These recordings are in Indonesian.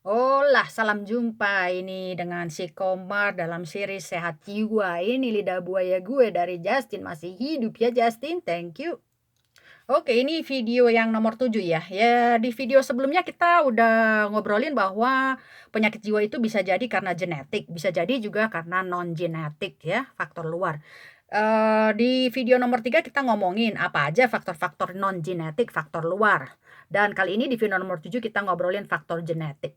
Hola, salam jumpa ini dengan si Komar dalam series Sehat Jiwa. Ini lidah buaya gue dari Justin, masih hidup ya Justin, thank you. Oke, ini video yang nomor 7 ya. Ya, di video sebelumnya kita udah ngobrolin bahwa penyakit jiwa itu bisa jadi karena genetik, bisa jadi juga karena non genetik ya, faktor luar. Di video nomor 3 kita ngomongin apa aja faktor-faktor non genetik, faktor luar. Dan kali ini di video nomor 7 kita ngobrolin faktor genetik.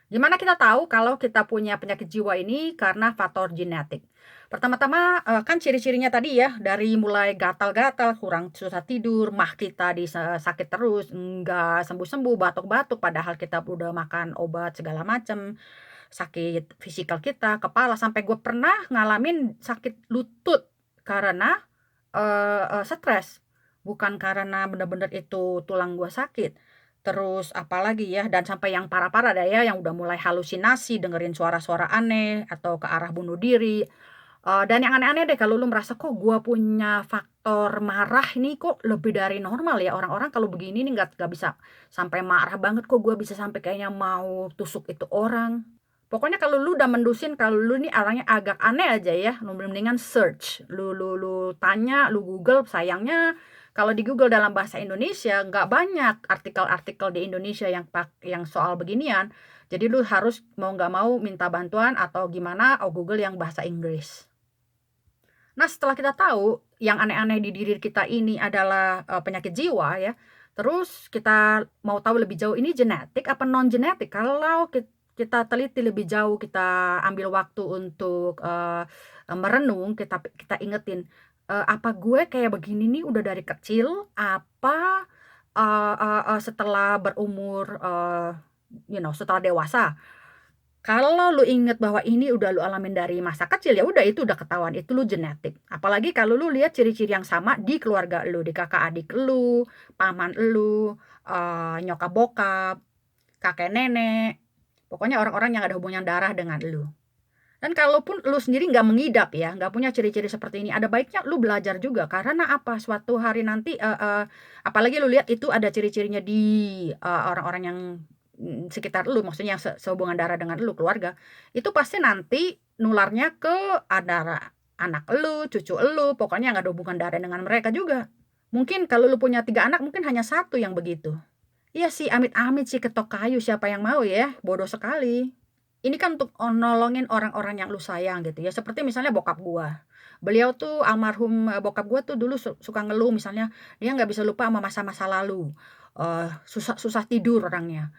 Gimana kita tahu kalau kita punya penyakit jiwa ini karena faktor genetik? Pertama-tama, kan ciri-cirinya tadi ya, dari mulai gatal-gatal, kurang susah tidur, mah kita sakit terus, nggak sembuh-sembuh, batuk-batuk, padahal kita udah makan obat segala macam, sakit fisikal kita, kepala, sampai gue pernah ngalamin sakit lutut karena, stres, bukan karena bener-bener itu tulang gua sakit. Terus apalagi ya, dan sampai yang parah-parah deh ya, yang udah mulai halusinasi, dengerin suara-suara aneh, atau ke arah bunuh diri. Dan yang aneh-aneh deh kalau lu merasa, "Kok gua punya faktor marah ini kok lebih dari normal ya, orang-orang kalau begini nih nggak bisa sampai marah banget, kok gua bisa sampai kayaknya mau tusuk itu orang." Pokoknya kalau lu udah mendusin kalau lu nih orangnya agak aneh aja ya, lu mendingan search, lu tanya, lu Google. Sayangnya kalau di Google dalam bahasa Indonesia nggak banyak artikel-artikel di Indonesia yang soal beginian. Jadi lu harus mau nggak mau minta bantuan atau gimana, Google yang bahasa Inggris. Nah, setelah kita tahu yang aneh-aneh di diri kita ini adalah, penyakit jiwa ya, terus kita mau tahu lebih jauh ini genetik apa non genetik. Kalau kita teliti lebih jauh, kita ambil waktu untuk, merenung, kita kita ingetin, apa gue kayak begini nih udah dari kecil, apa, setelah berumur, setelah dewasa. Kalau lu inget bahwa ini udah lu alamin dari masa kecil, ya udah itu udah ketahuan, itu lu genetik. Apalagi kalau lu lihat ciri-ciri yang sama di keluarga lu, di kakak adik lu, paman lu, nyokap bokap, kakek nenek, pokoknya orang-orang yang ada hubungan darah dengan lu. Dan kalaupun lu sendiri nggak mengidap ya, nggak punya ciri-ciri seperti ini, ada baiknya lu belajar juga. Karena apa? Suatu hari nanti, apalagi lu lihat itu ada ciri-cirinya di, orang-orang yang, sekitar lu, maksudnya yang sehubungan darah dengan lu, keluarga, itu pasti nanti nularnya ke anak lu, cucu lu, pokoknya nggak ada hubungan darah dengan mereka juga. Mungkin kalau lu punya 3 anak, mungkin hanya satu yang begitu. Iya sih, amit-amit sih ketok kayu, siapa yang mau ya, bodoh sekali. Ini kan untuk nolongin orang-orang yang lu sayang gitu ya, seperti misalnya bokap gua. Beliau tuh almarhum, bokap gua tuh dulu suka ngeluh misalnya, dia nggak bisa lupa sama masa-masa lalu, susah susah tidur orangnya.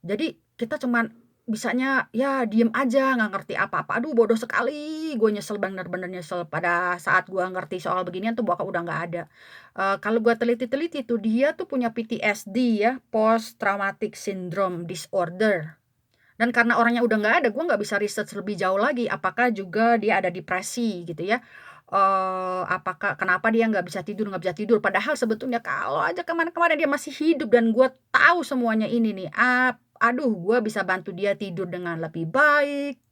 Jadi kita cuman bisanya ya diem aja, nggak ngerti apa-apa. Aduh bodoh sekali, gue nyesel, bener-bener nyesel. Pada saat gua ngerti soal beginian tuh bokap udah nggak ada. Kalau gua teliti-teliti tuh dia tuh punya PTSD ya, Post Traumatic Syndrome Disorder. Dan karena orangnya udah nggak ada, gue nggak bisa research lebih jauh lagi, apakah juga dia ada depresi gitu ya, apakah kenapa dia nggak bisa tidur, padahal sebetulnya kalau aja kemarin-kemarin dia masih hidup dan gue tahu semuanya ini nih, aduh gue bisa bantu dia tidur dengan lebih baik.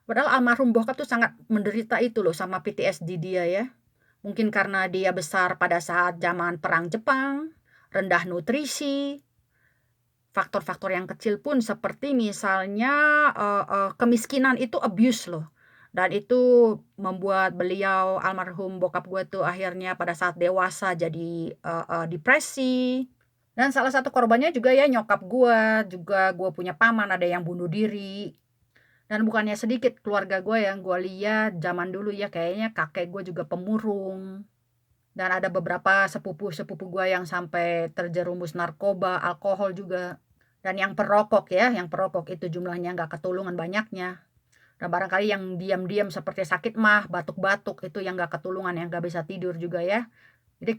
Padahal almarhum bokap tuh sangat menderita itu loh sama PTSD dia ya. Mungkin karena dia besar pada saat zaman perang Jepang, rendah nutrisi, faktor-faktor yang kecil pun seperti misalnya, kemiskinan itu abuse loh, dan itu membuat beliau almarhum bokap gue tuh akhirnya pada saat dewasa jadi, depresi. Dan salah satu korbannya juga ya nyokap gue, juga gue punya paman ada yang bunuh diri. Dan bukannya sedikit keluarga gue yang gue lihat zaman dulu ya, kayaknya kakek gue juga pemurung, dan ada beberapa sepupu-sepupu gue yang sampai terjerumus narkoba, alkohol juga. Dan yang perokok ya, yang perokok itu jumlahnya nggak ketulungan banyaknya. Dan barangkali yang diam-diam seperti sakit mah, batuk-batuk itu yang nggak ketulungan, yang nggak bisa tidur juga ya. Jadi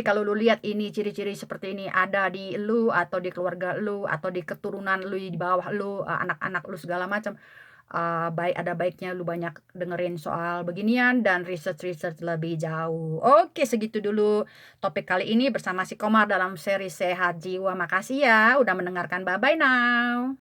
kalau lu lihat ini ciri-ciri seperti ini ada di lu atau di keluarga lu atau di keturunan lu, di bawah lu, anak-anak lu segala macam, ada baiknya lu banyak dengerin soal beginian dan research-research lebih jauh. Oke, segitu dulu topik kali ini bersama si Komar dalam seri Sehat Jiwa. Makasih ya udah mendengarkan. Bye-bye now.